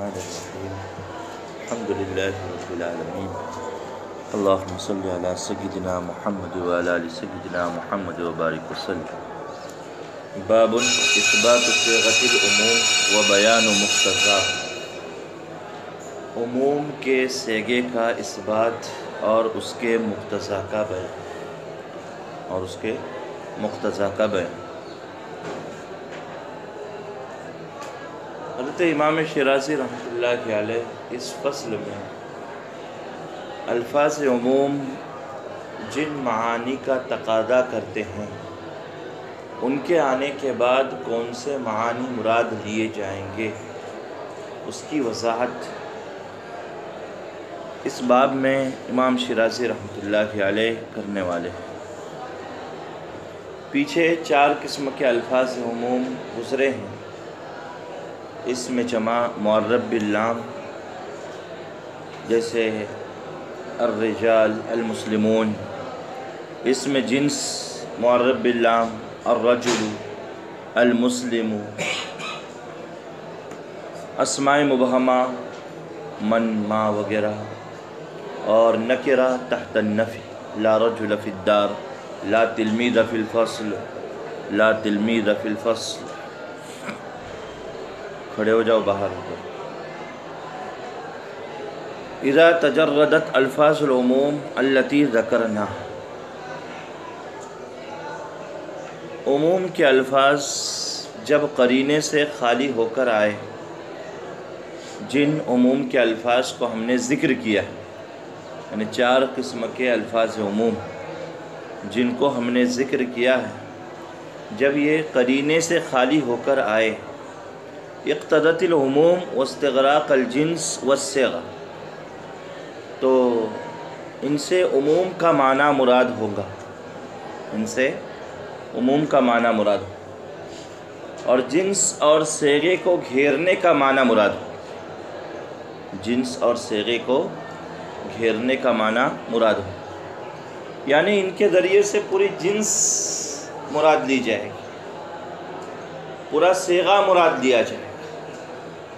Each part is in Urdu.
الرحمن الرحیم الحمدللہ رب العالمین اللہم صلی علی سیدنا محمد وعلی آل سیدنا محمد وبارک وسلم۔ باب اثبات صیغۃ العموم و بیان مقتضاہ، عموم کے صیغے کا اثبات اور اس کے مقتضا کا بیان۔ حضرت امام شیرازی رحمۃ اللہ علیہ اس فصل میں الفاظ عموم جن معانی کا تقاضا کرتے ہیں ان کے آنے کے بعد کون سے معانی مراد لیے جائیں گے اس کی وضاحت اس باب میں امام شیرازی رحمۃ اللہ علیہ کرنے والے ہیں۔ پیچھے 4 قسم کے الفاظ عموم گزرے ہیں، اس میں جمع معرب باللام جیسے الرجال المسلمون، اس میں جنس معرب باللام الرجل المسلم، اسماء مبہمہ من ما وغیرہ، اور نکرہ تحت النفی لا رجل فی الدار، لا تلمیذ فی الفصل، لا تلمیذ فی الفصل۔ کھڑے ہو جاؤ باہر ہو کر۔ اذا تجردت الفاظ العموم التي ذکرنا، عموم کے الفاظ جب قرینے سے خالی ہو کر آئے، جن عموم کے الفاظ کو ہم نے ذکر کیا، یعنی 4 قسم کے الفاظ عموم جن کو ہم نے ذکر کیا ہے، جب یہ قرینے سے خالی ہو کر آئے، اقتضت العموم واستغراق الجنس والصیغہ، تو ان سے عموم کا معنی مراد ہوگا، ان سے عموم کا معنی مراد ہوگا، اور جنس اور صیغے کو گھیرنے کا معنی مراد ہوگا، جنس اور صیغے کو گھیرنے کا معنی مراد ہوگا، یعنی ان کے ذریعے سے پوری جنس مراد لی جائے گی، پورا صیغہ مراد لیا جائے گا،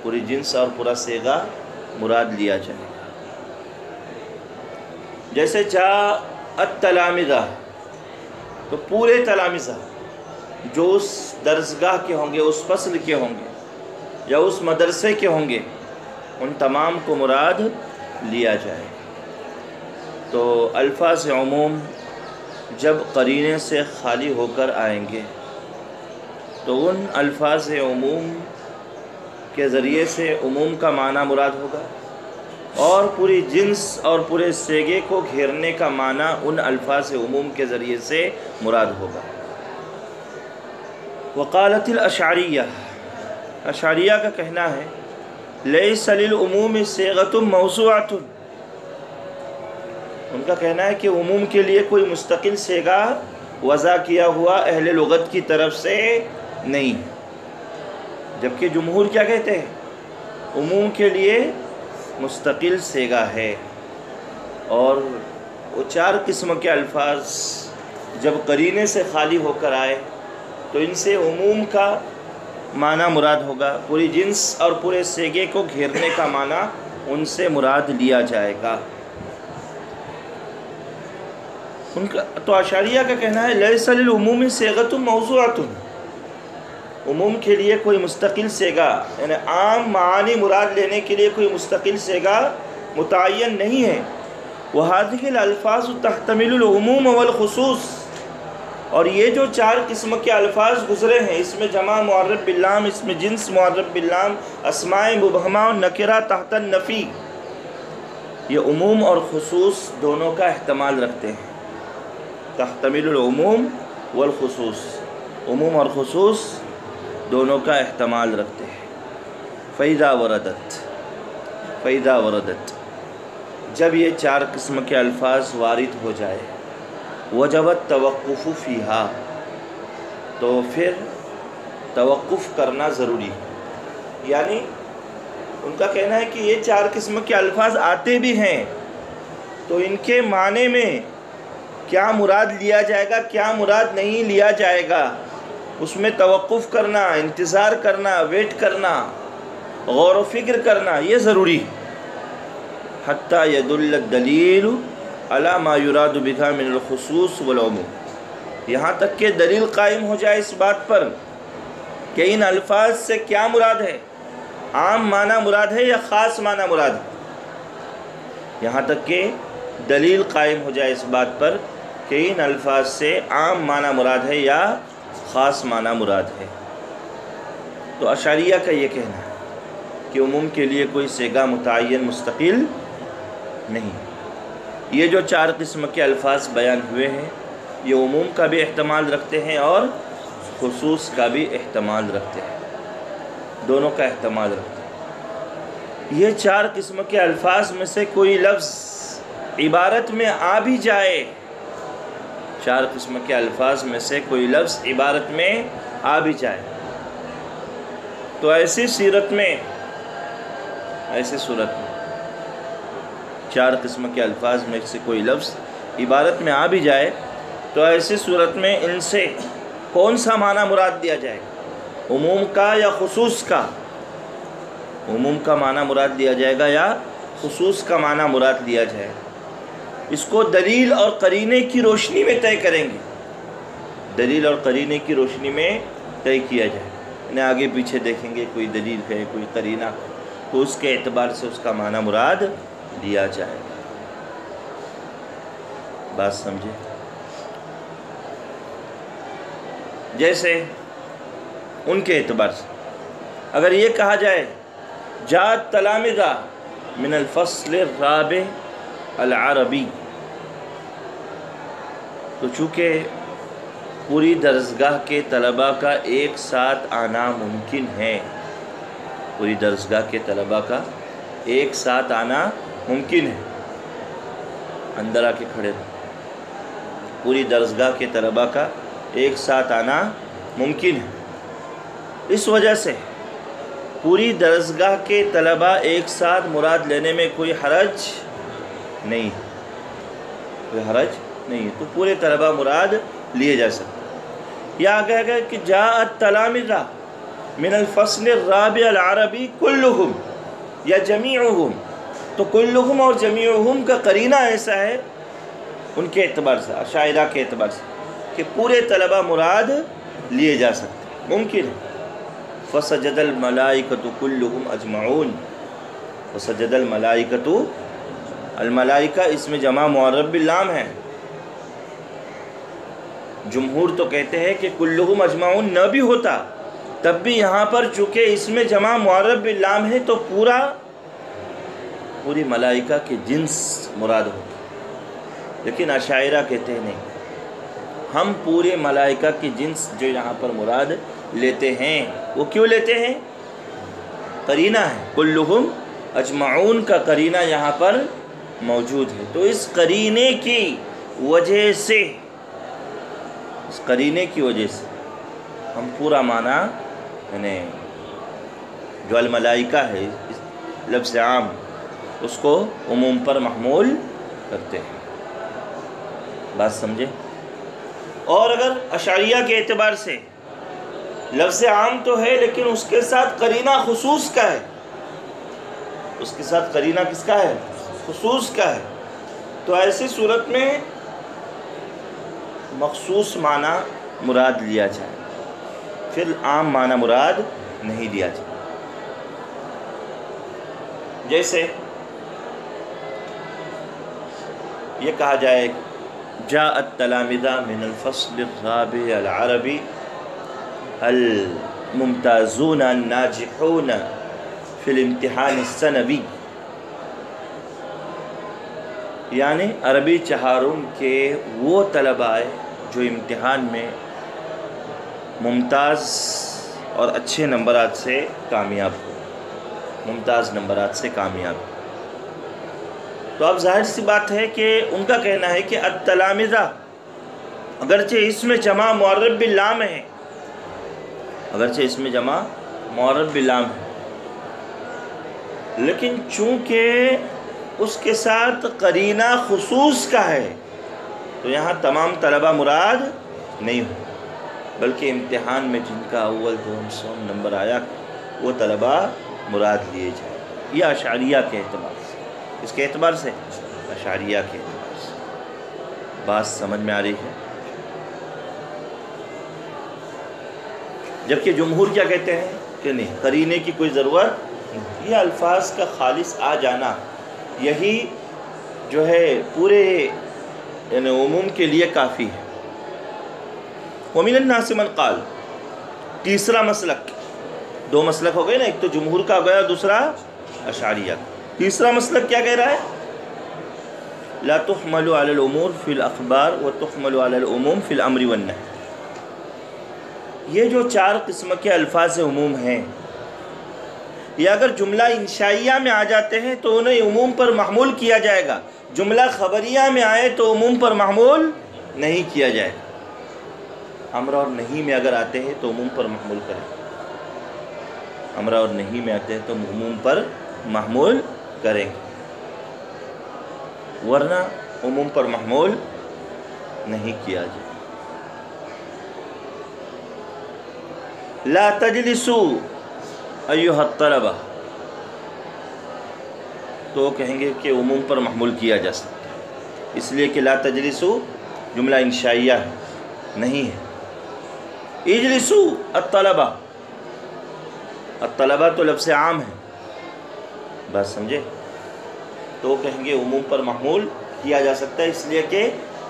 پوری جنس اور پورا صیغہ مراد لیا جائے گا۔ جیسے جاء التلامذہ، تو پورے تلامذہ جو اس درسگاہ کے ہوں گے، اس فصل کے ہوں گے یا اس مدرسے کے ہوں گے، ان تمام کو مراد لیا جائے گا۔ تو الفاظ عموم جب قرینے سے خالی ہو کر آئیں گے تو ان الفاظ عموم کے ذریعے سے عموم کا معنی مراد ہوگا، اور پوری جنس اور پورے صیغے کو گھیرنے کا معنی ان الفاظ عموم کے ذریعے سے مراد ہوگا۔ وقالت الاشعریہ، اشعریہ کا کہنا ہے لیس للعموم صیغۃ موضوعۃ، ان کا کہنا ہے کہ عموم کے لیے کوئی مستقل صیغہ وضع کیا ہوا اہل لغت کی طرف سے نہیں، جبکہ جمہور کیا کہتے ہیں، عموم کے لیے مستقل صیغہ ہے، اور وہ 4 قسم کے الفاظ جب قرینے سے خالی ہو کر آئے تو ان سے عموم کا معنی مراد ہوگا، پوری جنس اور پورے صیغے کو گھیرنے کا معنی ان سے مراد لیا جائے گا۔ ان کا تو اشعریہ کا کہنا ہے لیس للعموم صیغۃ موضوعۃ، عموم کے لیے کوئی مستقل صیغہ، یعنی عام معانی مراد لینے کے لیے کوئی مستقل صیغہ متعین نہیں ہے۔ وَهَذِهِ الْأَلْفَاظُ تَحْتَمِلُ الْعُمُومَ وَالْخُصُوص، اور یہ جو 4 قسم کے الفاظ گزرے ہیں، اس میں جمع معرب باللام، اس میں جنس معرب باللام، اسماء مبہمہ اور نکرہ تحت النفی، یہ عموم اور خصوص دونوں کا احتمال رکھتے ہیں۔ تحتمل العموم والخصوص، عموم اور خصوص دونوں کا احتمال رکھتے ہیں۔ فَإِذَا وَرَدَتْ، جب یہ 4 قسم کے الفاظ وارد ہو جائے، وجب التوقف فیہا، تو پھر توقف کرنا ضروری ہے، یعنی ان کا کہنا ہے کہ یہ 4 قسم کے الفاظ آتے بھی ہیں تو ان کے معنی میں کیا مراد لیا جائے گا، کیا مراد نہیں لیا جائے گا، اس میں توقف کرنا، انتظار کرنا، ویٹ کرنا، غور و فکر کرنا یہ ضروری ہے۔ حتیٰ یدل الدلیل علی ما یراد بہا من الخصوص والعموم، یہاں تک کہ دلیل قائم ہو جائے اس بات پر کہ ان الفاظ سے کیا مراد ہے، عام معنی مراد ہے یا خاص معنی مراد ہے، یہاں تک کہ دلیل قائم ہو جائے اس بات پر کہ ان الفاظ سے عام معنی مراد ہے یا خاص معنی مراد ہے۔ تو اشعریہ کا یہ کہنا ہے کہ عموم کے لیے کوئی صیغہ متعین مستقل نہیں۔ یہ جو 4 قسم کے الفاظ بیان ہوئے ہیں یہ عموم کا بھی احتمال رکھتے ہیں اور خصوص کا بھی احتمال رکھتے ہیں، دونوں کا احتمال رکھتے ہیں۔ یہ 4 قسم کے الفاظ میں سے کوئی لفظ عبارت میں آ بھی جائے، 4 قسم کے الفاظ میں سے کوئی لفظ عبارت میں آ بھی جائے تو ایسی صورت میں 4 قسم کے الفاظ میں سے کوئی لفظ عبارت میں آ بھی جائے تو ایسی صورت میں ان سے کون سا معنی مراد دیا جائے گا، عموم کا یا خصوص کا؟ عموم کا معنی مراد دیا جائے گا یا خصوص کا معنی مراد دیا جائے گا، اس کو دلیل اور قرینے کی روشنی میں طے کریں گے، دلیل اور قرینے کی روشنی میں طے کیا جائے، یعنی آگے پیچھے دیکھیں گے کوئی دلیل ہے کوئی قرینہ تو اس کے اعتبار سے اس کا معنی مراد دیا جائے گا۔ بات سمجھے؟ جیسے ان کے اعتبار سے اگر یہ کہا جائے جاءت تلامذہ من الفصل الرابع العربی، تو چونکہ پوری درسگاہ کے طلباء کا ایک ساتھ آنا ممکن ہے، پوری درسگاہ کے طلباء کا ایک ساتھ آنا ممکن ہے، اندر آ کے کھڑے رہو، پوری درسگاہ کے طلباء کا ایک ساتھ آنا ممکن ہے، اس وجہ سے پوری درسگاہ کے طلباء ایک ساتھ مراد لینے میں کوئی حرج نہیں ہے، کوئی حرج نہیں ہے، تو پورے طلباء مراد لیے جا سکتے۔ یا کہا گیا کہ جاءت تلامذہ من الفصل الرابع العربی کلہم یا جمیعہم، تو کلہم اور جمیعہم کا قرینہ ایسا ہے ان کے اعتبار سے، اشاعرہ کے اعتبار سے، کہ پورے طلباء مراد لیے جا سکتے، ممکن ہے۔ فسجد الملائکۃ کلہم اجمعون، فسجد الملائکۃ، الملائکہ اس میں جمع معرب باللام ہے، جمہور تو کہتے ہیں کہ کلہم اجمعون نہ بھی ہوتا تب بھی یہاں پر چونکہ اس میں جمع معرب باللام ہے تو پوری ملائکہ کے جنس مراد ہوتا، لیکن اشاعرہ کہتے ہیں نہیں، ہم پورے ملائکہ کی جنس جو یہاں پر مراد لیتے ہیں، وہ کیوں لیتے ہیں؟ قرینہ ہے، کلہم اجمعون کا قرینہ یہاں پر موجود ہے، تو اس قرینے کی وجہ سے، اس قرینے کی وجہ سے ہم پورا معنی یعنی جو الملائکہ ہے اس لفظ عام اس کو عموم پر محمول کرتے ہیں۔ بات سمجھے؟ اور اگر اشعریہ کے اعتبار سے لفظ عام تو ہے لیکن اس کے ساتھ قرینہ خصوص کا ہے، اس کے ساتھ قرینہ کس کا ہے؟ خصوص کا ہے، تو ایسی صورت میں مخصوص معنی مراد لیا جائے، پھر عام معنی مراد نہیں لیا جائے۔ جیسے یہ کہا جائے جاءت تلامذہ من الفصل الرابع العربی الممتازون الناجحون فی الامتحان السنوی، یعنی عربی چہارم کے وہ طلباء جو امتحان میں ممتاز اور اچھے نمبرات سے کامیاب ہو، ممتاز نمبرات سے کامیاب ہو، تو اب ظاہر سی بات ہے کہ ان کا کہنا ہے کہ التلامذہ اگرچہ اس میں جمع معرب باللام ہے، اگرچہ اس میں جمع معرب باللام ہے، لیکن چونکہ اس کے ساتھ قرینہ خصوص کا ہے تو یہاں تمام طلبہ مراد نہیں ہو، بلکہ امتحان میں جن کا اول دوم سوم نمبر آیا وہ طلبہ مراد لیے جائیں. یہ اشعریہ کے اعتبار سے. اس کے اعتبار سے اشعریہ کے اعتبار سے. بات سمجھ میں آ رہی ہے؟ جبکہ جمہور کیا کہتے ہیں کہ نہیں، قرینے کی کوئی ضرورت، یہ الفاظ کا خالص آ جانا یہی جو ہے پورے یعنی عموم کے لیے کافی ہے. وَمِنَ النَّاسِ مَنْ قَالَ، تیسرا مسلک. دو مسلک ہو گئے نا، ایک تو جمہور کا ہو گیا، دوسرا اشعریہ. تیسرا مسلک کیا کہہ رہا ہے؟ لا تحمل على الامور فی الاخبار وتحمل على العموم فی الامر والنہی. یہ جو چار قسم کے الفاظ عموم ہیں، یہ اگر جملہ انشائیہ میں آ جاتے ہیں تو انہیں عموم پر محمول کیا جائے گا. جملہ خبریہ میں آئے تو عموم پر محمول نہیں کیا جائے گا. امر اور نہیں میں اگر آتے ہیں تو عموم پر محمول کریں. امر اور نہیں میں آتے ہیں تو عموم پر محمول کریں گے، ورنہ عموم پر محمول نہیں کیا جائے. لا تجلسوا ایھا الطلبہ، تو کہیں گے کہ عموم پر محمول کیا جا سکتا ہے، اس لیے کہ لا تجلسوا جملہ انشائیہ ہے، نہیں ہے. اجلسوا الطلبہ، الطلبہ تو لفظ عام ہے، بات سمجھے؟ تو کہیں گے عموم پر محمول کیا جا سکتا ہے، اس لیے کہ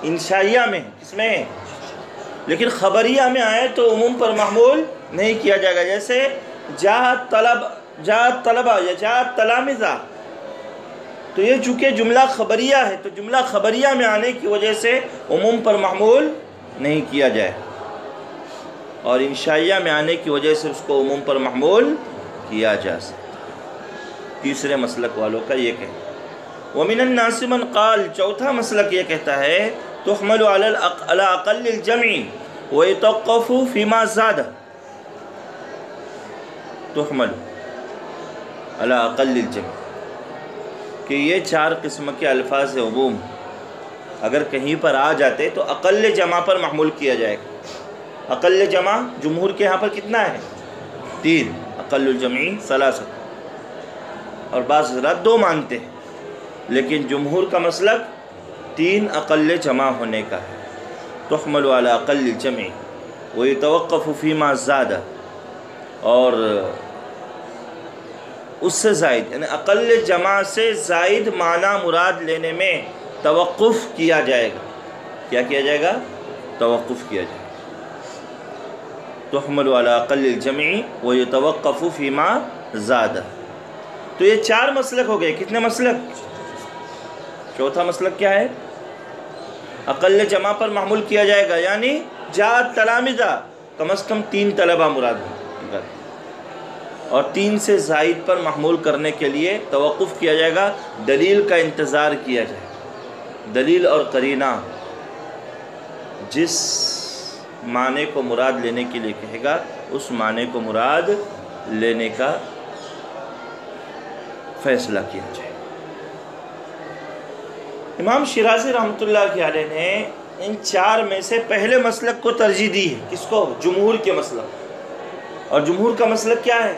انشائیہ میں، کس میں؟ لیکن خبریہ میں آئے تو عموم پر محمول نہیں کیا جائے گا. جیسے جاءت طلبہ یا جاءت تلامذہ، تو یہ چونکہ جملہ خبریہ ہے تو جملہ خبریہ میں آنے کی وجہ سے عموم پر محمول نہیں کیا جائے، اور انشائیہ میں آنے کی وجہ سے اس کو عموم پر محمول کیا جا سکتا. تیسرے مسلک والوں کا یہ کہنا. وَمِنَ النَّاسِ مَنْ قَالَ، چوتھا مسلک یہ کہتا ہے تُحْمَلُ عَلَى أَقَلِّ الْجَمْعِ وَيُتَوَقَّفُ فِي مَا زَادَ. تُحْمَلُ عَلَى أَقَلِّ الْجَمْعِ، کہ یہ چار قسم کے الفاظ عموم اگر کہیں پر آ جاتے تو اقل جمع پر محمول کیا جائے گا. اقل جمع جمہور کے یہاں پر کتنا ہے؟ 3. اقل الجمع ثلاثہ، اور بعض حضرات 2 مانتے ہیں، لیکن جمہور کا مسلک 3 اقل جمع ہونے کا ہے. تحمل علی اقل الجمع ویتوقف فیما زاد، اور اس سے زائد یعنی اقل جمع سے زائد معنی مراد لینے میں توقف کیا جائے گا. کیا کیا جائے گا؟ توقف کیا جائے گا. تحمل علی اقل الجمع ویتوقف فیما زاد. تو یہ 4 مسلک ہو گئے. کتنے مسلک؟ چوتھا مسلک کیا ہے؟ اقل جمع پر محمول کیا جائے گا، یعنی جاءت تلامذہ، کم از کم 3 طلبہ مراد ہیں، اور 3 سے زائد پر محمول کرنے کے لیے توقف کیا جائے گا، دلیل کا انتظار کیا جائے گا. دلیل اور قرینہ جس معنی کو مراد لینے کے لیے کہے گا اس معنی کو مراد لینے کا فیصلہ کیا جائے. امام شیرازی رحمۃ اللہ علیہ نے ان 4 میں سے پہلے مسلک کو ترجیح دی ہے. کس کو؟ جمہور کے مسلک. اور جمہور کا مسلک کیا ہے؟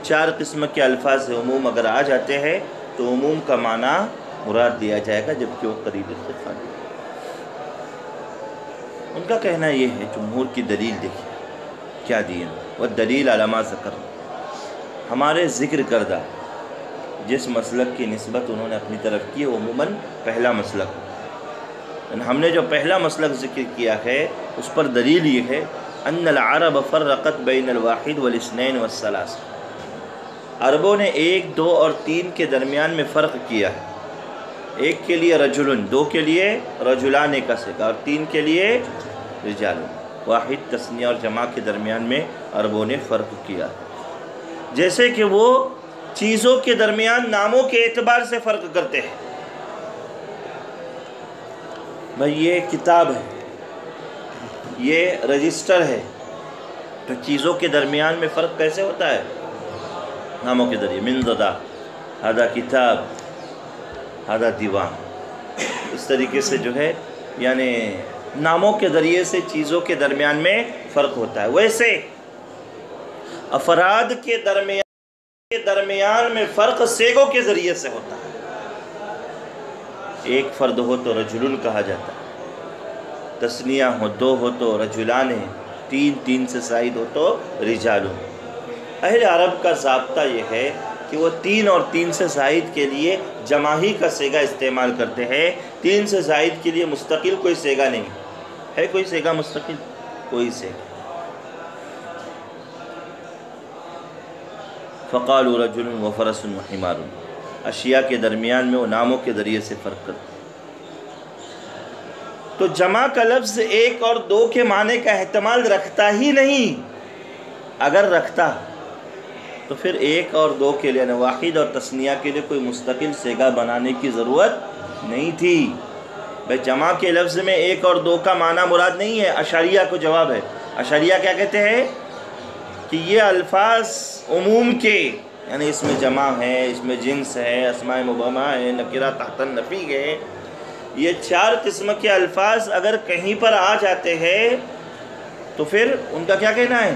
4 قسم کے الفاظ عموم اگر آ جاتے ہیں تو عموم کا معنی مراد دیا جائے گا، جبکہ وہ قرینے سے خالی. ان کا کہنا یہ ہے، جمہور کی دلیل دیکھیے کیا دی ہے. والدلیل علی ما ذکر، ہمارے ذکر کردہ جس مسلک کی نسبت انہوں نے اپنی طرف کی وہ عموماً پہلا مسلک. ہم نے جو پہلا مسلک ذکر کیا ہے اس پر دلیل یہ ہے ان العرب فرقت بین الواحد والاثنین والثلاث. عربوں نے 1، 2 اور 3 کے درمیان میں فرق کیا ہے. 1 کے لیے رجلن، 2 کے لیے رجلان کا صیغہ، اور 3 کے لیے رجال. واحد تثنیہ اور جمع کے درمیان میں عربوں نے فرق کیا، جیسے کہ وہ چیزوں کے درمیان ناموں کے اعتبار سے فرق کرتے ہیں. بھئی یہ کتاب ہے، یہ رجسٹر ہے، تو چیزوں کے درمیان میں فرق کیسے ہوتا ہے؟ ناموں کے ذریعے. من زدہ، ہذا کتاب، ہذا دیوان. اس طریقے سے جو ہے یعنی ناموں کے ذریعے سے چیزوں کے درمیان میں فرق ہوتا ہے. ویسے افراد کے درمیان میں فرق سیگوں کے ذریعے سے ہوتا ہے۔ ایک فرد ہو تو رجلن کہا جاتا ہے، تثنیہ ہو دو ہو تو رجلان، تین سے زائد ہو تو رجالن۔ اہل عرب کا ضابطہ یہ ہے کہ وہ 3 اور 3 سے زائد کے لیے جماعی کا سیگا استعمال کرتے ہیں، 3 سے زائد کے لیے مستقل کوئی سیگا نہیں ہے۔ کوئی سیگا مستقل؟ کوئی سیگا۔ فقالوا رجل وفرس وحمار، اشیاء کے درمیان میں وہ ناموں کے ذریعے سے فرق کرتے۔ تو جمع کا لفظ 1 اور 2 کے معنی کا احتمال رکھتا ہی نہیں۔ اگر رکھتا تو پھر 1 اور 2 کے لیے، واحد اور تثنیہ کے لیے کوئی مستقل سیگا بنانے کی ضرورت نہیں تھی۔ بھئی جمع کے لفظ میں 1 اور 2 کا معنی مراد نہیں ہے، اشعریہ کو جواب ہے۔ اشعریہ کیا کہتے ہیں کہ یہ الفاظ عموم کے، یعنی اس میں جمع ہے، اس میں جنس ہے، اسماء مبہمہ ہے، نکرہ تحت النفی ہے، یہ 4 قسم کے الفاظ اگر کہیں پر آ جاتے ہیں تو پھر ان کا کیا کہنا ہے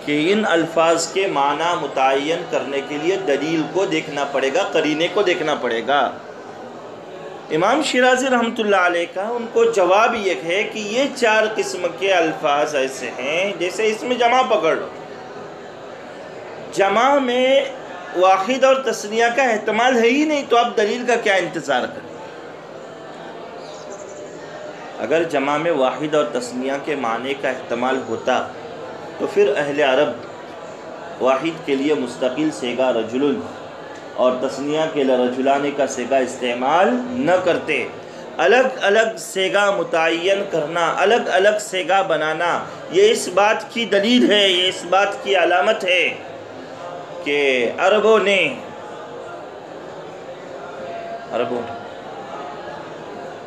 کہ ان الفاظ کے معنی متعین کرنے کے لیے دلیل کو دیکھنا پڑے گا، قرینے کو دیکھنا پڑے گا۔ امام شیرازی رحمۃ اللہ علیہ کا ان کو جواب یہ ہے کہ یہ 4 قسم کے الفاظ ایسے ہیں جیسے اس میں جمع پکڑ لو، جمع میں واحد اور تثنیہ کا احتمال ہے ہی نہیں، تو آپ دلیل کا کیا انتظار کریں؟ اگر جمع میں واحد اور تثنیہ کے معنی کا احتمال ہوتا تو پھر اہل عرب واحد کے لیے مستقل سیگا رجل اور تثنیہ کے لیے رجلان کا سیگا استعمال نہ کرتے۔ الگ الگ سیگا متعین کرنا، الگ الگ سیگا بنانا، یہ اس بات کی دلیل ہے، یہ اس بات کی علامت ہے کہ عربوں نے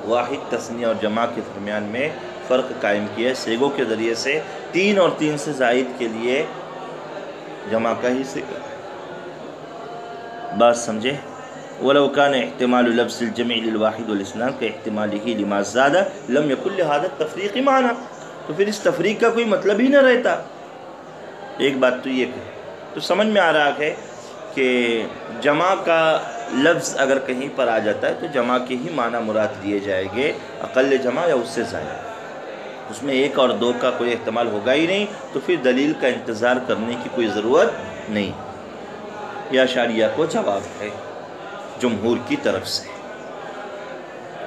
واحد تثنیہ اور جمع کے درمیان میں فرق قائم کیا ہے سیگوں کے ذریعے سے۔ 3 اور 3 سے زائد کے لیے جمع کا ہی سیگا۔ بات سمجھے؟ وَلَوْ كَانَ احتمال لفظ الجمع للواحد والاثنان كاحتماله لما زاد لم يكن لهذا التفریق معنی، تو پھر اس تفریق کا کوئی مطلب ہی نہ رہتا۔ ایک بات تو یہ کہ تو سمجھ میں آ رہا ہے کہ جمع کا لفظ اگر کہیں پر آ جاتا ہے تو جمع کے ہی معنی مراد لیے جائیں گے، اقل جمع یا اس سے زائد۔ اس میں 1 اور 2 کا کوئی احتمال ہوگا ہی نہیں، تو پھر دلیل کا انتظار کرنے کی کوئی ضرورت نہیں۔ یہ اشعریہ کو جواب ہے جمہور کی طرف سے۔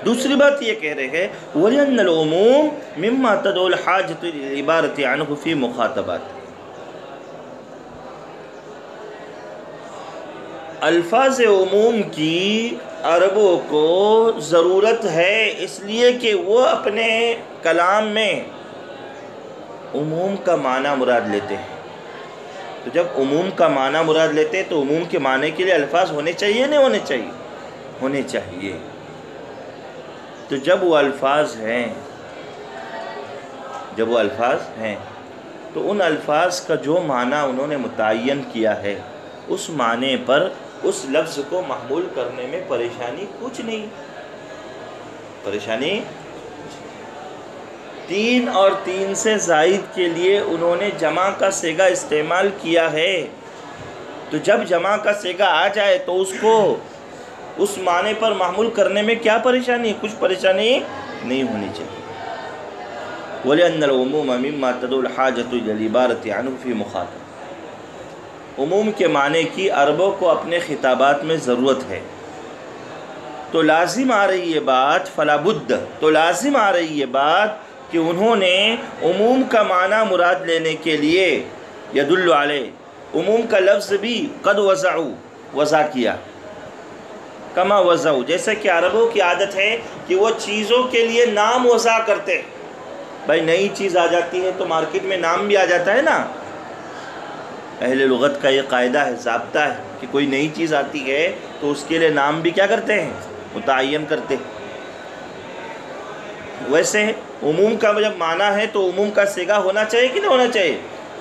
دوسری بات یہ کہہ رہے ہیں وَلِأَنَّ الْعُمُومَ مِمَّا تَدْعُو الْحَاجَةُ لِلْعِبَارَةِ عَنْهُ فِي مُخَاطَبَاتِ، الفاظ عموم کی عربوں کو ضرورت ہے اس لیے کہ وہ اپنے کلام میں عموم کا معنی مراد لیتے ہیں۔ تو جب عموم کا معنی مراد لیتے تو عموم کے معنی کے لیے الفاظ ہونے چاہیے نہیں ہونے چاہیے؟ ہونے چاہیے۔ تو جب وہ الفاظ ہیں تو ان الفاظ کا جو معنی انہوں نے متعین کیا ہے اس معنی پر اس لفظ کو محمول کرنے میں پریشانی کچھ نہیں۔ پریشانی 3 اور 3 سے زائد کے لیے انہوں نے جمع کا سیگا استعمال کیا ہے، تو جب جمع کا سیگا آ جائے تو اس کو اس معنی پر محمول کرنے میں کیا پریشانی؟ کچھ پریشانی نہیں ہونی چاہیے۔ وَلِأَنَّ الْعُمُومَ مِمَّا تَدْعُو الْحَاجَةُ إِلَى الْعِبَارَةِ عَنْهُ فِي مُخَاطَبَةٍ، عموم کے معنی کی عربوں کو اپنے خطابات میں ضرورت ہے، تو لازم آ رہی یہ بات فلا بد، تو لازم آ رہی یہ بات کہ انہوں نے عموم کا معنی مراد لینے کے لیے یدل علیہ، عموم کا لفظ بھی قد وضع کیا، کما وضعوا، جیسے کہ عربوں کی عادت ہے کہ وہ چیزوں کے لیے نام وضع کرتے۔ بھائی نئی چیز آ جاتی ہے تو مارکیٹ میں نام بھی آ جاتا ہے نا۔ اہل لغت کا یہ قاعدہ ہے، ضابطہ ہے کہ کوئی نئی چیز آتی ہے تو اس کے لیے نام بھی کیا کرتے ہیں؟ متعین کرتے۔ ویسے عموم کا جب معنی ہے تو عموم کا سیگا ہونا چاہیے کہ نہیں ہونا چاہیے؟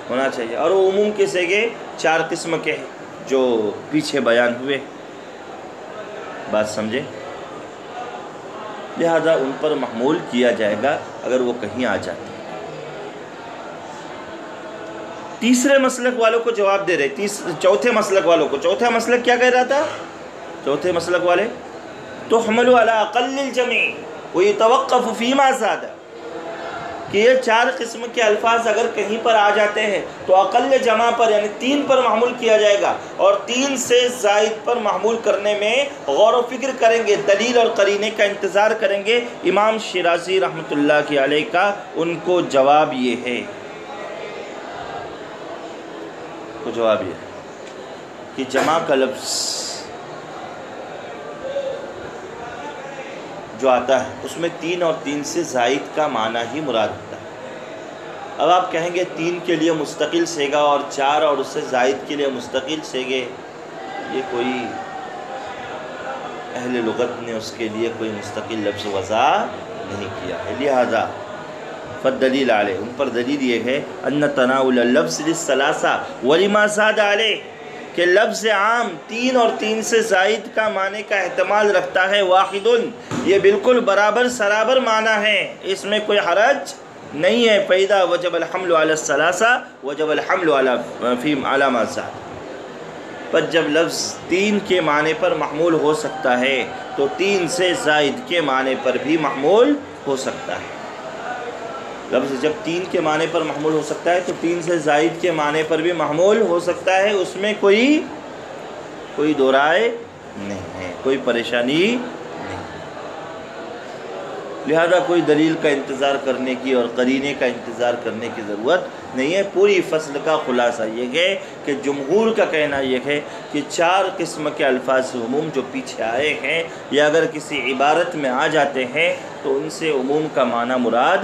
ہونا چاہیے۔ اور وہ عموم کے سیگے 4 قسم کے ہیں جو پیچھے بیان ہوئے، بات سمجھے؟ لہذا ان پر محمول کیا جائے گا اگر وہ کہیں آ جاتے ہیں۔ تیسرے مسلک والوں کو جواب دے رہے، چوتھے مسلک والوں کو۔ چوتھا مسلک کیا کہہ رہا تھا؟ چوتھے مسلک والے تحمل علی اقل الجمع ویتوقف فیما زاد، کہ یہ چار قسم کے الفاظ اگر کہیں پر آ جاتے ہیں تو اقل جمع پر یعنی 3 پر محمول کیا جائے گا، اور 3 سے زائد پر محمول کرنے میں غور و فکر کریں گے، دلیل اور قرینے کا انتظار کریں گے۔ امام شیرازی رحمۃ اللہ علیہ کا ان کو جواب یہ ہے کہ جمع کا لفظ جو آتا ہے اس میں 3 اور 3 سے زائد کا معنی ہی مراد ہوتا ہے۔ اب آپ کہیں گے 3 کے لیے مستقل سیگا اور 4 اور اس سے زائد کے لیے مستقل سیگے، یہ کوئی اہل لغت نے اس کے لیے کوئی مستقل لفظ وضع نہیں کیا ہے، لہذا فالدلیل علیہ، ان پر دلیل یہ ہے ان تناول اللفظ للثلاثہ ولما زاد علیہ، کہ لفظ عام 3 اور 3 سے زائد کا معنی کا احتمال رکھتا ہے، واحد، یہ بالکل برابر سرابر معنی ہے، اس میں کوئی حرج نہیں ہے۔ فإذا وجب الحمل على الثلاثة وجب الحمل على ما زاد، پر جب لفظ 3 کے معنی پر محمول ہو سکتا ہے تو 3 سے زائد کے معنی پر بھی محمول ہو سکتا ہے۔ لفظ جب 3 کے معنی پر محمول ہو سکتا ہے تو 3 سے زائد کے معنی پر بھی محمول ہو سکتا ہے، اس میں کوئی دو رائے نہیں ہے، کوئی پریشانی نہیں، لہذا کوئی دلیل کا انتظار کرنے کی اور قرینے کا انتظار کرنے کی ضرورت نہیں ہے۔ پوری فصل کا خلاصہ یہ ہے کہ جمہور کا کہنا یہ ہے کہ 4 قسم کے الفاظ عموم جو پیچھے آئے ہیں یا اگر کسی عبارت میں آ جاتے ہیں تو ان سے عموم کا معنی مراد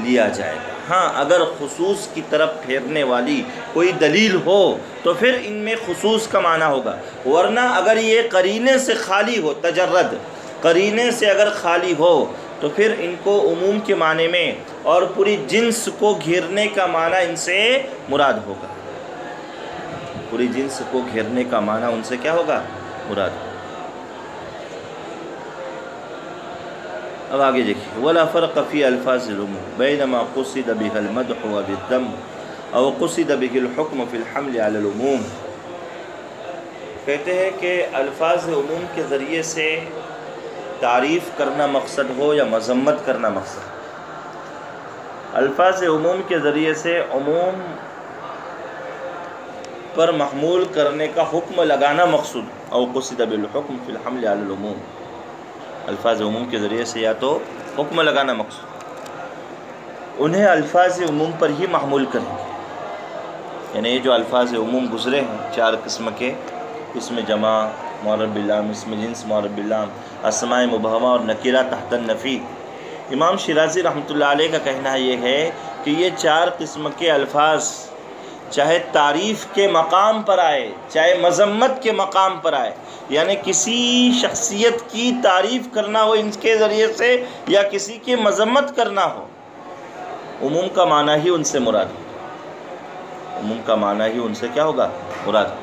لیا جائے گا۔ ہاں اگر خصوص کی طرف پھیرنے والی کوئی دلیل ہو تو پھر ان میں خصوص کا معنی ہوگا، ورنہ اگر یہ قرینے سے خالی ہو، تجرد قرینے سے اگر خالی ہو تو پھر ان کو عموم کے معنی میں اور پوری جنس کو گھیرنے کا معنی ان سے مراد ہوگا، پوری جنس کو گھیرنے کا معنی ان سے کیا ہوگا؟ مراد ہوگا۔ اب آگے دیکھیں، وَلَا فَرْقَ فِي أَلْفَاظِ الْعُمُومِ بَيْنَمَا قُصِدَ بِهَا الْمَدْحُ وَبِالذَّمِّ أَوْ قُصِدَ بِهِ الْحُكْمُ فِي الْحَمْلِ عَلَى الْعُمُومِ، کہتے ہیں کہ الفاظ عموم کے ذریعے سے تعریف کرنا مقصد ہو یا مذمت کرنا مقصد، الفاظ عموم کے ذریعے سے عموم پر محمول کرنے کا حکم لگانا مقصود، او قصد بالحکم فی الحمل علی العموم، الفاظ عموم کے ذریعے سے یا تو حکم لگانا مقصود، انہیں الفاظ عموم پر ہی محمول کریں گے۔ یعنی یہ جو الفاظ عموم گزرے ہیں 4 قسم کے، اسم جمع، معرب باللام، اسم جنس معرب باللام، اسماء مبہمہ اور نکرہ تحت النفی، امام شیرازی رحمۃ اللہ علیہ کا کہنا یہ ہے کہ یہ 4 قسم کے الفاظ چاہے تعریف کے مقام پر آئے چاہے مذمت کے مقام پر آئے، یعنی کسی شخصیت کی تعریف کرنا ہو ان کے ذریعے سے یا کسی کی مذمت کرنا ہو، عموم کا معنی ہی ان سے مراد ہوگا، عموم کا معنی ہی ان سے کیا ہوگا؟ مراد ہوگا۔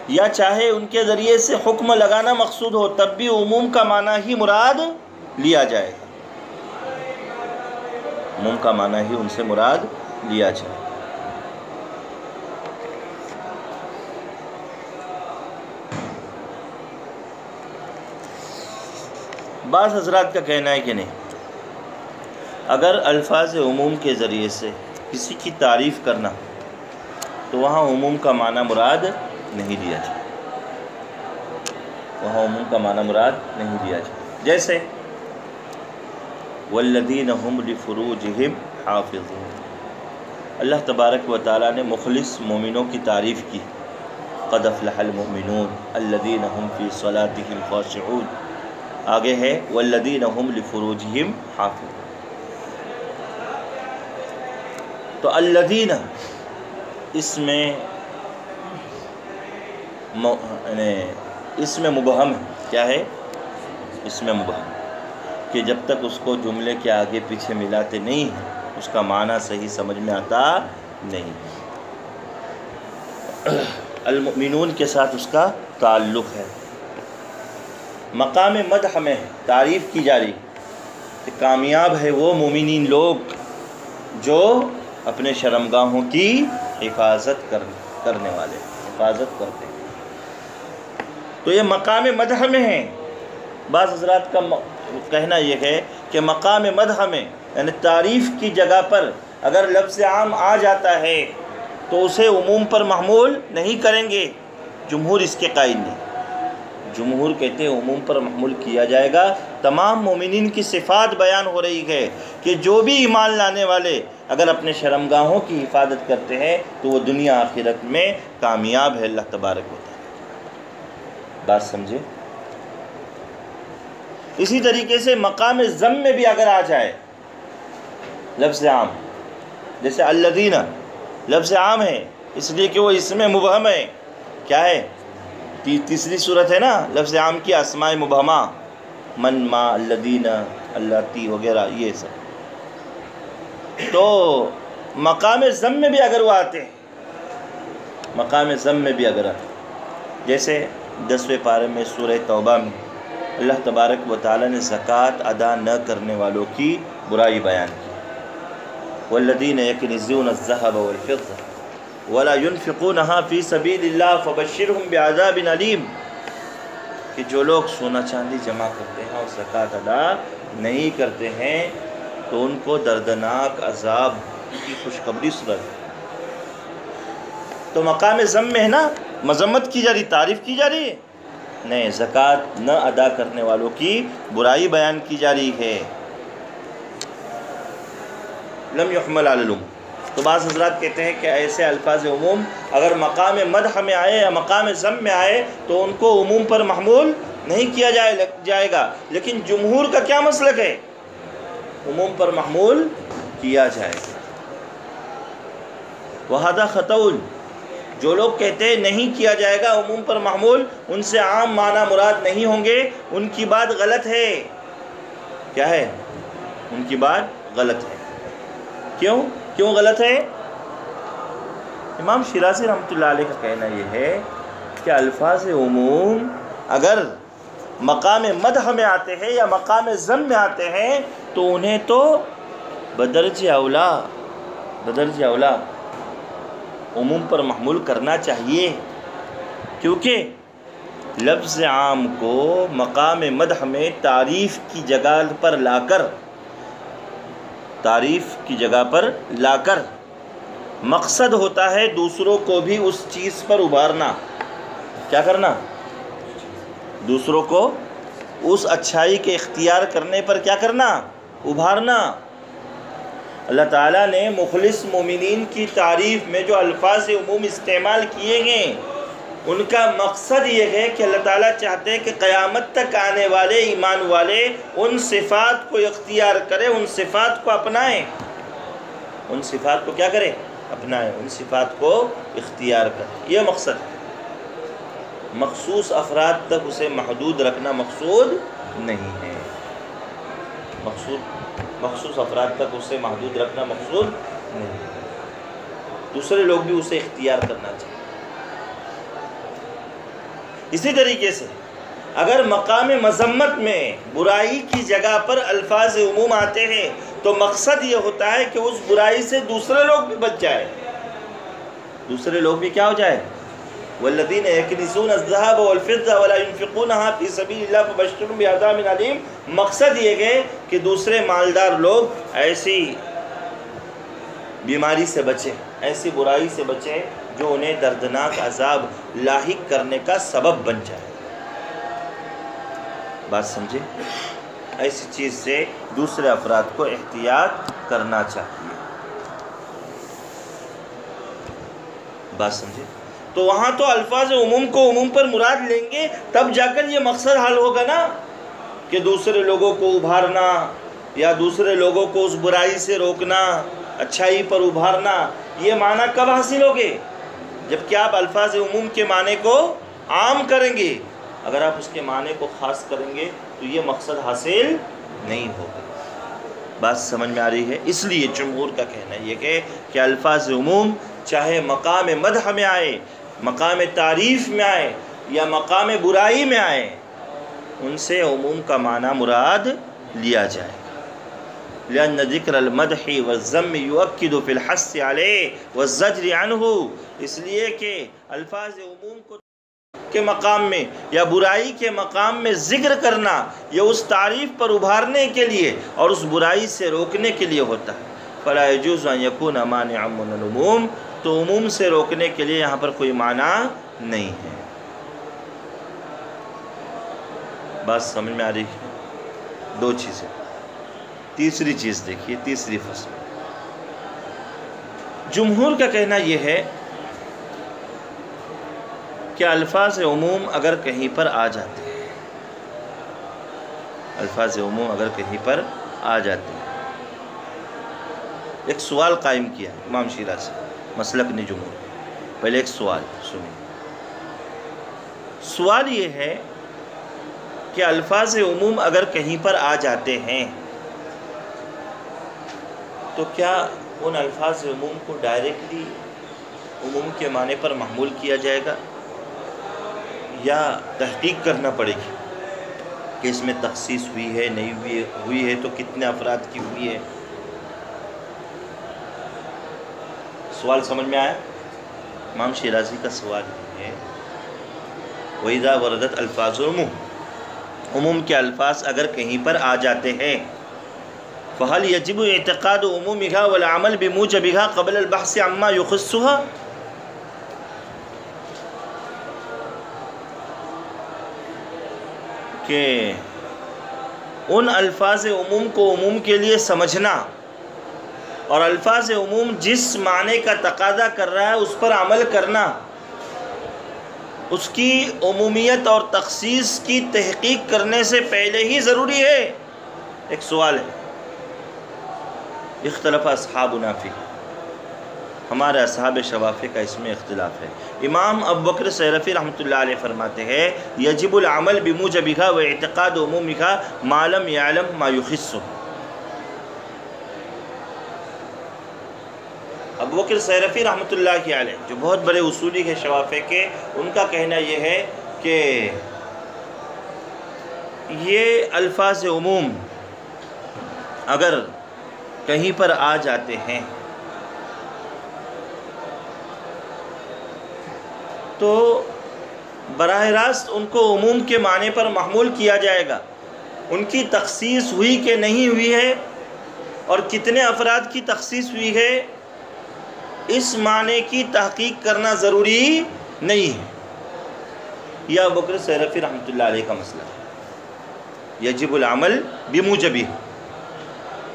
یا چاہے ان کے ذریعے سے حکم لگانا مقصود ہو تب بھی عموم کا معنی ہی مراد لیا جائے گا، عموم کا معنی ہی ان سے مراد لیا جائے گا۔ بعض حضرات کا کہنا ہے کہ نہیں، اگر الفاظ عموم کے ذریعے سے کسی کی تعریف کرنا تو وہاں عموم کا معنی مراد نہیں لیا جائے، وہاں عموم کا معنی مراد نہیں لیا جائے، جیسے والذین هم لفروجہم حافظون، اللہ تبارک و تعالیٰ نے مخلص مومنوں کی تعریف کی، قد افلح المؤمنون الذین هم فی صلاتہم خاشعون، آگے ہے والذین هم لفروجہم حافظون۔ تو الذین اس میں مبہم ہے، کیا ہے؟ اس میں مبہم، کہ جب تک اس کو جملے کے آگے پیچھے ملاتے نہیں ہیں اس کا معنی صحیح سمجھ میں آتا نہیں، المؤمنون کے ساتھ اس کا تعلق ہے، مقام مدح میں تعریف کی جا رہی کہ کامیاب ہے وہ مومنین لوگ جو اپنے شرمگاہوں کی حفاظت کرنے والے، حفاظت کرتے ہیں۔ تو یہ مقام مدح میں ہیں۔ بعض حضرات کا کہنا یہ ہے کہ مقام مدح میں یعنی تعریف کی جگہ پر اگر لفظ عام آ جاتا ہے تو اسے عموم پر محمول نہیں کریں گے۔ جمہور اس کے قائل نہیں، جمہور کہتے ہیں عموم پر محمول کیا جائے گا۔ تمام مومنین کی صفات بیان ہو رہی ہے کہ جو بھی ایمان لانے والے اگر اپنے شرمگاہوں کی حفاظت کرتے ہیں تو وہ دنیا آخرت میں کامیاب ہے، اللہ تبارک و تعالی۔ بات سمجھے؟ اسی طریقے سے مقام ذم میں بھی اگر آ جائے لفظ عام، جیسے الذین لفظ عام ہے اس لیے کہ وہ اسم مبہم ہے۔ کیا ہے؟ تیسری صورت ہے نا لفظ عام کی، اسماء مبہمہ، من، ما، الذین، اللاتی وغیرہ یہ سب۔ تو مقام ذم میں بھی اگر وہ آتے ہیں، مقام ذم میں بھی اگر آتے ہیں، جیسے 10ویں پارے میں سورہ توبہ میں اللہ تبارک و تعالی نے زکوٰۃ ادا نہ کرنے والوں کی برائی بیان کی۔ والذین یکنزون الذھب والفضہ ولا ينفقونها فی سبیل اللہ فبشرهم بعذاب علیم، کہ جو لوگ سونا چاندی جمع کرتے ہیں اور زکوٰۃ ادا نہیں کرتے ہیں تو ان کو دردناک عذاب کی خوشخبری سنائے۔ تو مقام ذم میں ہے نا، مذمت کی جا رہی، تعریف کی جا رہی ہے، نہیں، زکوٰۃ نہ ادا کرنے والوں کی برائی بیان کی جا رہی ہے۔ لم يحمل علی العموم۔ تو بعض حضرات کہتے ہیں کہ ایسے الفاظ عموم اگر مقام مدح میں آئے یا مقام ذم میں آئے تو ان کو عموم پر محمول نہیں کیا جائے گا، لیکن جمہور کا کیا مسلک ہے؟ عموم پر محمول کیا جائے گا۔ وَهَذَا خَطَأٌ، جو لوگ کہتے ہیں نہیں کیا جائے گا عموم پر محمول، ان سے عام معنی مراد نہیں ہوں گے، ان کی بات غلط ہے۔ کیا ہے؟ ان کی بات غلط ہے۔ کیوں غلط ہے؟ امام شیرازی رحمۃ اللہ علیہ کا کہنا یہ ہے کہ الفاظ عموم اگر مقام مدح میں آتے ہیں یا مقام ذم میں آتے ہیں تو انہیں تو بدرجہ اولا عموم پر محمول کرنا چاہیے، کیونکہ لفظ عام کو مقام مدح میں تعریف کی جگہ پر لا کر مقصد ہوتا ہے دوسروں کو بھی اس چیز پر ابھارنا۔ کیا کرنا؟ دوسروں کو اس اچھائی کے اختیار کرنے پر کیا کرنا؟ ابھارنا۔ اللہ تعالیٰ نے مخلص مومنین کی تعریف میں جو الفاظ عموم استعمال کیے ہیں ان کا مقصد یہ ہے کہ اللہ تعالیٰ چاہتے ہیں کہ قیامت تک آنے والے ایمان والے ان صفات کو اختیار کریں، ان صفات کو اپنائیں، ان صفات کو کیا کریں؟ اپنائیں، ان صفات کو اختیار کریں، یہ مقصد ہے۔ مخصوص افراد تک اسے محدود رکھنا مقصود نہیں ہے، مخصوص افراد تک اسے محدود رکھنا مقصود نہیں ہے، دوسرے لوگ بھی اسے اختیار کرنا چاہیے۔ اسی طریقے سے اگر مقام مذمت میں برائی کی جگہ پر الفاظ عموم آتے ہیں تو مقصد یہ ہوتا ہے کہ اس برائی سے دوسرے لوگ بھی بچ جائے، دوسرے لوگ بھی کیا ہو جائے؟ والذین یکنزون الذھب والفضہ ولا ينفقونها فی سبیل اللہ فبشرهم بعذاب علیم۔ مقصد یہ ہے کہ دوسرے مالدار لوگ ایسی بیماری سے بچیں، ایسی برائی سے بچیں جو انہیں دردناک عذاب لاحق کرنے کا سبب بن جائے۔ بات سمجھے؟ ایسی چیز سے دوسرے افراد کو احتیاط کرنا چاہیے۔ بات سمجھے؟ تو وہاں تو الفاظ عموم کو عموم پر مراد لیں گے تب جا کر یہ مقصد حل ہوگا نا، کہ دوسرے لوگوں کو ابھارنا یا دوسرے لوگوں کو اس برائی سے روکنا، اچھائی پر ابھارنا۔ یہ معنی کب حاصل ہوگے؟ جب کہ آپ الفاظ عموم کے معنی کو عام کریں گے، اگر آپ اس کے معنی کو خاص کریں گے تو یہ مقصد حاصل نہیں ہوگا۔ بات سمجھ میں آ رہی ہے؟ اس لیے جمہور کا کہنا یہ کہ الفاظ عموم چاہے مقام مدح میں آئے، مقام تعریف میں آئے یا مقام برائی میں آئے، ان سے عموم کا معنی مراد لیا جائے۔ لأن ذکر المدح والذم یؤکد فی الحث علیہ والزجر عنہ، اس لیے کہ الفاظ عموم کو کے مقام میں یا برائی کے مقام میں ذکر کرنا یہ اس تعریف پر ابھارنے کے لیے اور اس برائی سے روکنے کے لیے ہوتا ہے۔ فلا يجوز ان يكون مانعا من العموم، تو عموم سے روکنے کے لیے یہاں پر کوئی معنی نہیں ہے۔ بات سمجھ میں آ رہی ہے؟ دو چیزیں۔ تیسری چیز دیکھیے، تیسری فصل، جمہور کا کہنا یہ ہے کہ الفاظ عموم اگر کہیں پر آ جاتے ہیں، الفاظ عموم اگر کہیں پر آ جاتے ہیں، ایک سوال قائم کیا امام شیرازی مسلک نے جمہور۔ پہلے ایک سوال سنیں، سوال یہ ہے کہ الفاظ عموم اگر کہیں پر آ جاتے ہیں تو کیا ان الفاظ عموم کو ڈائریکٹلی عموم کے معنی پر محمول کیا جائے گا یا تحقیق کرنا پڑے گی کہ اس میں تخصیص ہوئی ہے نہیں ہوئی ہے تو کتنے افراد کی ہوئی ہے؟ سوال سمجھ میں آیا؟ امام شیرازی کا سوال یہ ہے وَإِذَا وَرَدَتْ الفاظ العموم، عموم کے الفاظ اگر کہیں پر آ جاتے ہیں فَهَلْ يَجِبُ اعْتِقَادُ عُمُومِهَا وَالْعَمَلْ بِمُوجَبِهَا قَبْلَ الْبَحْثِ عَمَّا يُخِصُّهَا، کہ ان الفاظ عموم کو عموم کے لیے سمجھنا اور الفاظ عموم جس معنی کا تقاضا کر رہا ہے اس پر عمل کرنا، اس کی عمومیت اور تخصیص کی تحقیق کرنے سے پہلے ہی ضروری ہے؟ ایک سوال ہے۔ اختلف اصحابنا فی، ہمارے اصحاب شوافع کا اس میں اختلاف ہے۔ امام ابو بکر سیرفی رحمۃ اللہ علیہ فرماتے ہیں یجب العمل بموجبها واعتقاد عمومها ما لم يعلم ما يخص۔ ابو بکر سیرفی رحمۃ اللہ علیہ جو بہت بڑے اصولی ہیں شوافع کے، ان کا کہنا یہ ہے کہ یہ الفاظ عموم اگر کہیں پر آ جاتے ہیں تو براہ راست ان کو عموم کے معنی پر محمول کیا جائے گا۔ ان کی تخصیص ہوئی کہ نہیں ہوئی ہے اور کتنے افراد کی تخصیص ہوئی ہے اس معنی کی تحقیق کرنا ضروری نہیں ہے۔ یہ ابو بکر سیرفی رحمۃ اللہ علیہ کا مسئلہ ہے۔ یجب العمل بموجبها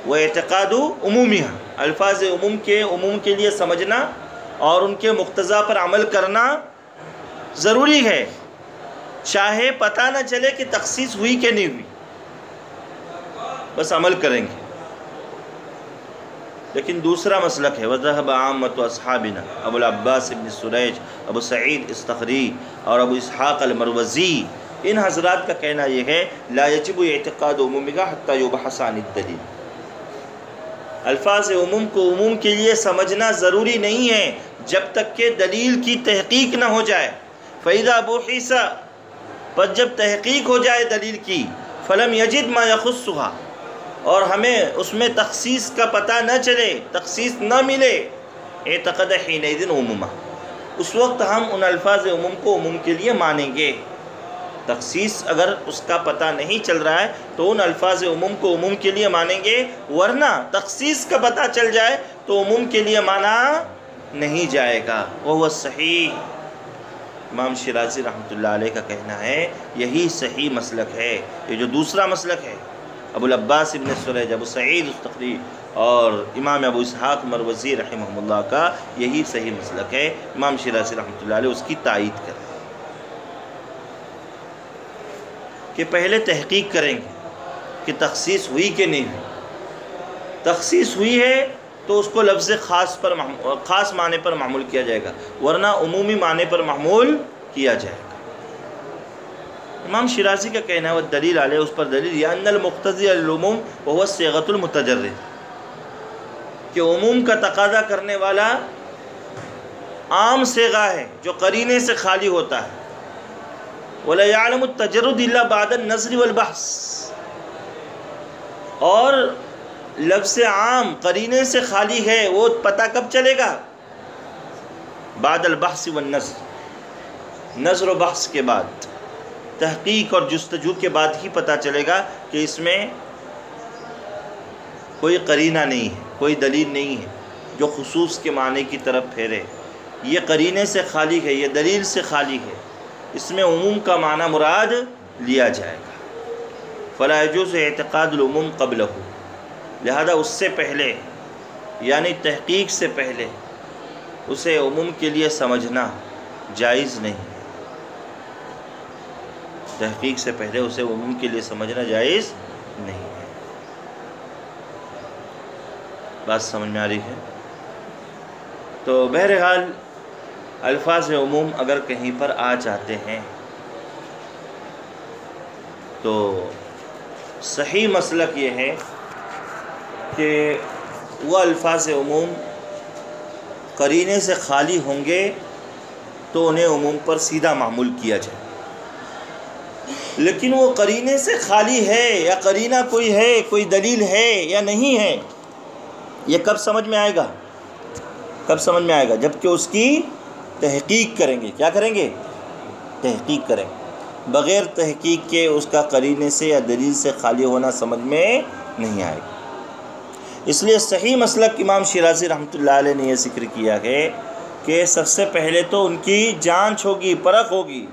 واعتقاد عمومها، الفاظ عموم کے لیے سمجھنا اور ان کے مقتضا پر عمل کرنا ضروری ہے، چاہے پتہ نہ چلے کہ تخصیص ہوئی کہ نہیں ہوئی، بس عمل کریں گے۔ لیکن دوسرا مسلک ہے وذهب عامۃ اصحابنا ابو العباس ابن سریج، ابو سعید استخری اور ابو اسحاق المروزی، ان حضرات کا کہنا یہ ہے لا یجب اعتقاد عمومها حتی یبحث عن الدلیل، الفاظ عموم کو عموم کے لیے سمجھنا ضروری نہیں ہے جب تک کہ دلیل کی تحقیق نہ ہو جائے۔ فَإِذَا بُحِثَ، پر جب تحقیق ہو جائے دلیل کی، فَلَمْ يَجِدْ مَا يَخُصُّهَا، اور ہمیں اس میں تخصیص کا پتہ نہ چلے، تخصیص نہ ملے، اعتقد حِينَئِذٍ عمومًا، اس وقت ہم ان الفاظ عموم کو عموم کے لیے مانیں گے۔ تخصیص اگر اس کا پتہ نہیں چل رہا ہے تو ان الفاظ عموم کو عموم کے لیے مانیں گے، ورنہ تخصیص کا پتہ چل جائے تو عموم کے لیے مانا نہیں جائے گا۔ وہ صحیح، امام شیرازی رحمۃ اللہ علیہ کا کہنا ہے یہی صحیح مسلک ہے۔ یہ جو دوسرا مسلک ہے ابو العباس ابن سریج، ابو سعید استخری اور امام ابو اسحاق مروزی رحمہ اللہ کا، یہی صحیح مسلک ہے۔ امام شیرازی رحمۃ اللہ علیہ اس کی تائید کریں کہ پہلے تحقیق کریں گے کہ تخصیص ہوئی کہ نہیں ہوئی۔ تخصیص ہوئی ہے تو اس کو لفظ خاص معنی پر محمول کیا جائے گا، ورنہ عمومی معنی پر محمول کیا جائے گا۔ امام شیرازی کا کہنا ہے وہ دلیل علیہ، اس پر دلیل یہ ان المقتضی للعموم وهو الصيغة المتجرد، کہ عموم کا تقاضا کرنے والا عام صیغہ ہے جو قرینے سے خالی ہوتا ہے۔ وَلَا يَعْلَمُ التَّجَرُّدِ إِلَّا بَعْدَ النَّظْرِ وَالْبَحْثِ، اور لفظ عام قرینے سے خالی ہے وہ پتہ کب چلے گا؟ بعد البحث والنظر، نظر و بحث کے بعد، تحقیق اور جستجو کے بعد ہی پتہ چلے گا کہ اس میں کوئی قرینہ نہیں ہے، کوئی دلیل نہیں ہے جو خصوص کے معنی کی طرف پھیرے. یہ قرینے سے خالی ہے، یہ دلیل سے خالی ہے، اس میں عموم کا معنی مراد لیا جائے گا. فلا يجوز اعتقاد العموم قبلہ، لہذا اس سے پہلے یعنی تحقیق سے پہلے اسے عموم کے لیے سمجھنا جائز نہیں. تحقیق سے پہلے اسے عموم کے لیے سمجھنا جائز نہیں ہے. بات سمجھ میں آ رہی ہے؟ تو بہرحال الفاظ عموم اگر کہیں پر آ جاتے ہیں تو صحیح مسلک یہ ہے کہ وہ الفاظ عموم قرینے سے خالی ہوں گے تو انہیں عموم پر سیدھا معمول کیا جائے. لیکن وہ قرینے سے خالی ہے یا قرینہ کوئی ہے، کوئی دلیل ہے یا نہیں ہے، یہ کب سمجھ میں آئے گا؟ کب سمجھ میں آئے گا؟ جب کہ اس کی تحقیق کریں گے. کیا کریں گے؟ تحقیق کریں گے. بغیر تحقیق کے اس کا قرینے سے یا دلیل سے خالی ہونا سمجھ میں نہیں آئے گا. اس لیے صحیح مسلک امام شیرازی رحمۃ اللہ علیہ نے یہ ذکر کیا ہے کہ سب سے پہلے تو ان کی جانچ ہوگی، پرکھ ہوگی.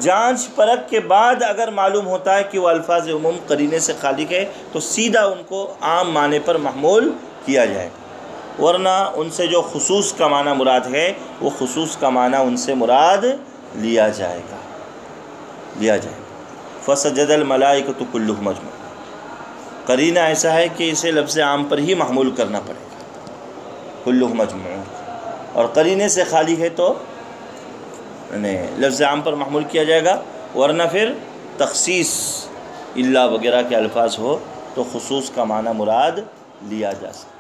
جانچ پرکھ کے بعد اگر معلوم ہوتا ہے کہ وہ الفاظ عموم قرینے سے خالی ہے تو سیدھا ان کو عام معنی پر محمول کیا جائے گا. ورنہ ان سے جو خصوص کا معنی مراد ہے وہ خصوص کا معنی ان سے مراد لیا جائے گا. فسجد الملائکۃ کلھم اجمعون. قرینہ ایسا ہے کہ اسے لفظ عام پر ہی محمول کرنا پڑے گا، کلھم اجمعون. اور قرینے سے خالی ہے تو لفظ عام پر محمول کیا جائے گا. ورنہ پھر تخصیص الا وغیرہ کے الفاظ ہو تو خصوص کا معنی مراد لیا جا سکتا ہے.